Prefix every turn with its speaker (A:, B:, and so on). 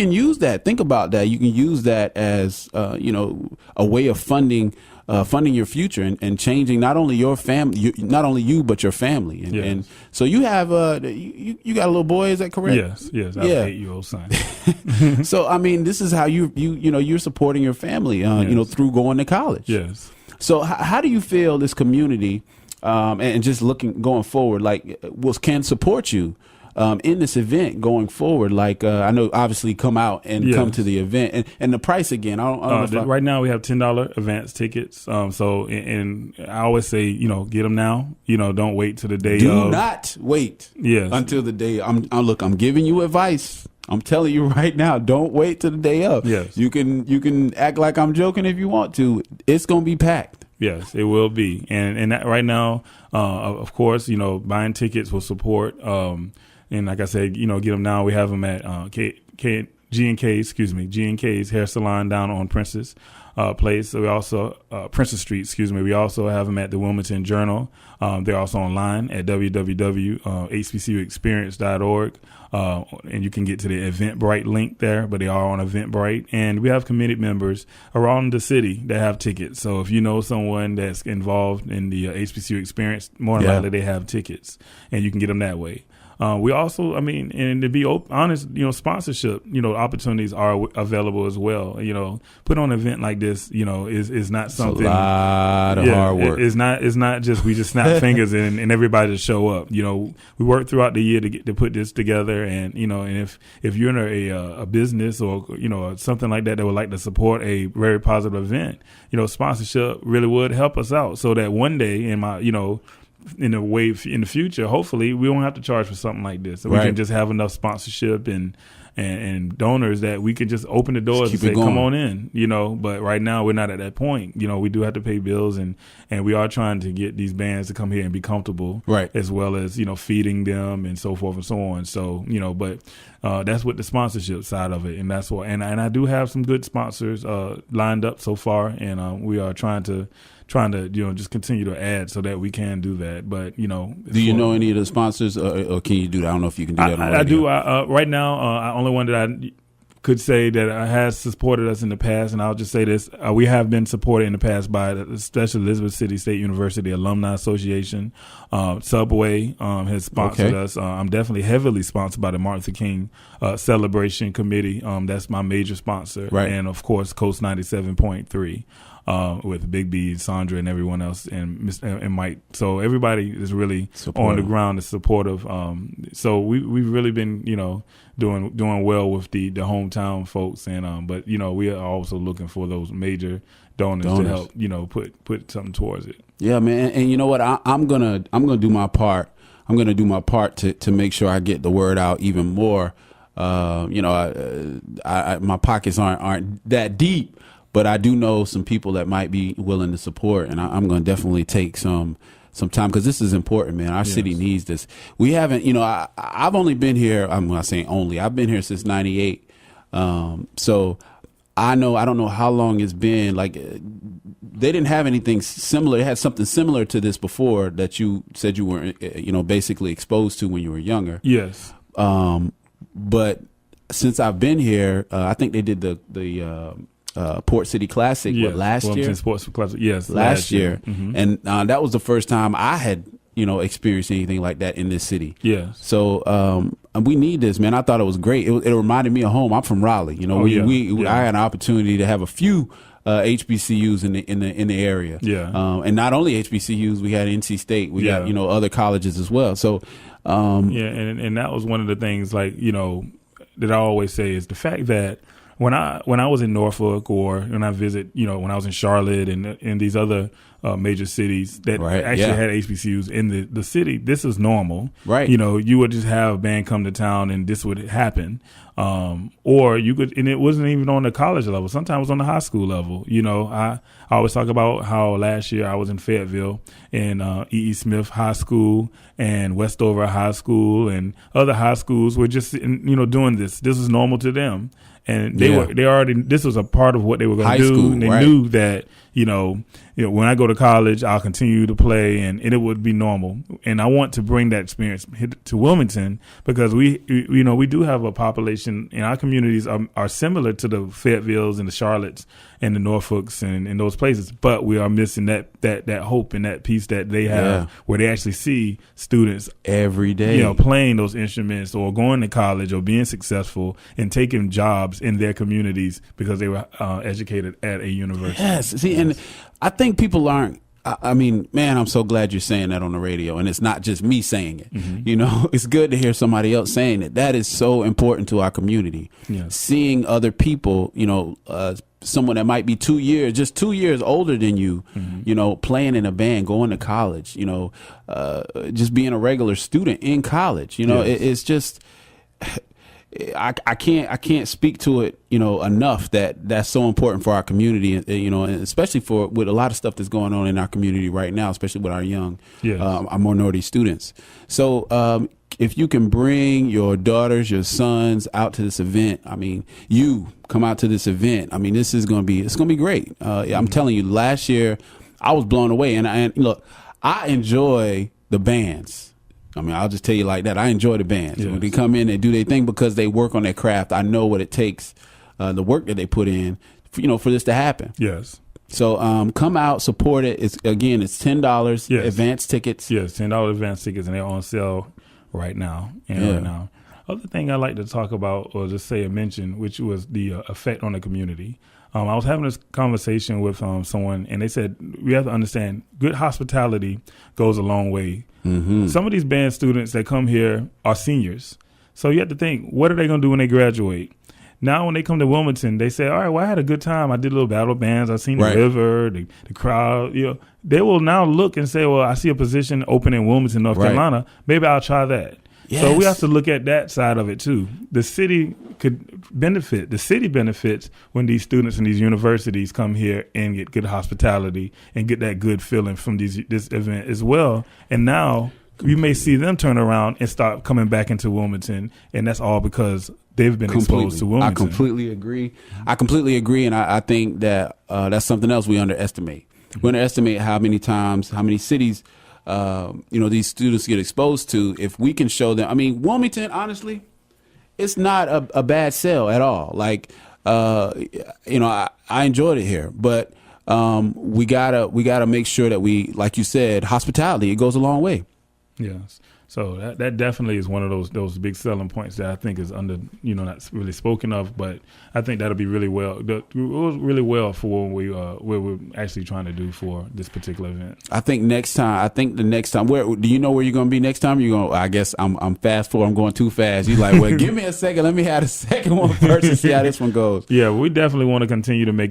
A: can use that. Think about that. You can use that as a way of funding your future and changing not only your family, not only you, but your family. And so you have you got a little boy. Is that correct?
B: Yes. I have an 8-year-old son.
A: So I mean, this is how you're supporting your family. Through going to college.
B: Yes.
A: So how do you feel this community, and just going forward, can support you in this event going forward? I know obviously come out and come to the event and the price again. I don't know
B: right now we have $10 advance tickets. And I always say, get them now. Don't wait till the day.
A: Do not wait. Until the day. I'm giving you advice. I'm telling you right now, don't wait till the day of.
B: Yes.
A: You can act like I'm joking if you want to. It's going to be packed.
B: Yes, it will be. And that right now, of course, buying tickets will support. And like I said, get them now. We have them at G&K's hair salon down on Princess Place. So we also Princess Street. We also have them at the Wilmington Journal. They're also online at www.hbcuexperience.org. And you can get to the Eventbrite link there, but they are on Eventbrite. And we have committed members around the city that have tickets. So if you know someone that's involved in the HBCU experience, more than likely they have tickets, and you can get them that way. We also, and to be honest, sponsorship, opportunities are available as well. Put on an event like this, is not something.
A: It's a lot of hard work.
B: It's not just we just snap fingers and everybody to show up. We work throughout the year to put this together, and and if you're in a business or something like that would like to support a very positive event, sponsorship really would help us out, so that one day in the future, hopefully we won't have to charge for something like this. So we can just have enough sponsorship and donors that we can just open the doors and say, come on in, but right now we're not at that point. We do have to pay bills and we are trying to get these bands to come here and be comfortable, as well as, feeding them and so forth and so on. So, but that's with the sponsorship side of it. And that's what, and I do have some good sponsors lined up so far, and we are trying to just continue to add so that we can do that. But do
A: you know any of the sponsors, or can you do that? I don't know if you can do that.
B: I do. Right now, only one that I could say that has supported us in the past, and I'll just say this: we have been supported in the past by the Special Elizabeth City State University Alumni Association. Subway has sponsored us. I'm definitely heavily sponsored by the Martin Luther King Celebration Committee. That's my major sponsor, and of course, Coast 97.3. With Big B, Sandra, and everyone else, and Mike. So everybody is really on the ground is supportive. So we've really been, doing well with the hometown folks, and but we are also looking for those major donors to help, put something towards it. Yeah,
A: man. And you know what? I'm gonna do my part. I'm gonna do my part to make sure I get the word out even more. My pockets aren't that deep. But I do know some people that might be willing to support, and I'm going to definitely take some time, because this is important, man. Our city needs this. We haven't, I've only been here. I'm not saying only. I've been here since '98. So I don't know how long it's been. Like, they didn't have anything similar. They had something similar to this before that you said you were, basically exposed to when you were younger.
B: Yes.
A: But since I've been here, I think they did the Port City Classic last year.
B: Sports Classic, yes,
A: last year.
B: Mm-hmm.
A: And that was the first time I had experienced anything like that in this city.
B: Yeah.
A: So we need this, man. I thought it was great. It reminded me of home. I'm from Raleigh. I had an opportunity to have a few HBCUs in the area.
B: Yeah.
A: And not only HBCUs, we had NC State. We got other colleges as well. So
B: and that was one of the things that I always say is the fact that when I was in Norfolk, or when I visit, when I was in Charlotte and in these other major cities that actually had HBCUs in the city, this is normal.
A: Right.
B: You would just have a band come to town and this would happen. Or you could, and it wasn't even on the college level. Sometimes it was on the high school level. I always talk about how last year I was in Fayetteville, and E.E. Smith High School and Westover High School and other high schools were just, doing this. This was normal to them. And they already, this was a part of what they were going to do.
A: School,
B: and they knew that, when I go to college, I'll continue to play, and it would be normal. And I want to bring that experience to Wilmington because we do have a population, and our communities are similar to the Fayettevilles and the Charlottes and the Norfolks and those places, but we are missing that hope and that piece that they have where they actually see students
A: every day,
B: playing those instruments or going to college or being successful and taking jobs in their communities because they were educated at a university.
A: Yes. See, and I think people aren't. I mean, man, I'm so glad you're saying that on the radio, and it's not just me saying it. Mm-hmm. It's good to hear somebody else saying it. That is so important to our community. Yes. Seeing other people, someone that might be 2 years, just 2 years older than you, mm-hmm. Playing in a band, going to college, just being a regular student in college. Yes. It's just. I can't speak to it, enough that's so important for our community, and especially with a lot of stuff that's going on in our community right now, especially with our young, our minority students. So, if you can bring your daughters, your sons out to this event, you come out to this event. This is going to be great. I'm telling you, last year I was blown away, and look, I enjoy the bands. I'll just tell you like that. I enjoy the bands. Yes. When they come in and do their thing because they work on their craft, I know what it takes, the work that they put in, for this to happen.
B: Yes.
A: So come out, support it. It's $10 advance tickets.
B: Yes, $10 advance tickets, and they're on sale right now. Right now. Other thing I like to talk about or just say or mention, which was the effect on the community. I was having this conversation with someone, and they said we have to understand good hospitality goes a long way. Mm-hmm. Some of these band students that come here are seniors. So you have to think, what are they going to do when they graduate? Now, when they come to Wilmington, they say, all right, well, I had a good time. I did little battle bands. I seen the river, the crowd. They will now look and say, well, I see a position open in Wilmington, North Carolina. Maybe I'll try that. Yes. So we have to look at that side of it, too. The city could benefit. The city benefits when these students in these universities come here and get good hospitality and get that good feeling from this event as well. And now you may see them turn around and start coming back into Wilmington, and that's all because they've been exposed to Wilmington.
A: I completely agree. And I think that that's something else we underestimate. We underestimate how many cities these students get exposed to. If we can show them, Wilmington, honestly, it's not a bad sell at all. Like, I enjoyed it here, but we gotta make sure that we, like you said, hospitality, it goes a long way.
B: Yes. So that definitely is one of those big selling points that I think is not really spoken of, but I think that'll be really well. It was really well for what we're actually trying to do for this particular event.
A: I think the next time, where do you know where you're going to be next time? You're going. I guess I'm fast forward. I'm going too fast. You're like, well, give me a second. Let me have the second one first and see how this one goes.
B: Yeah, we definitely want to continue to make it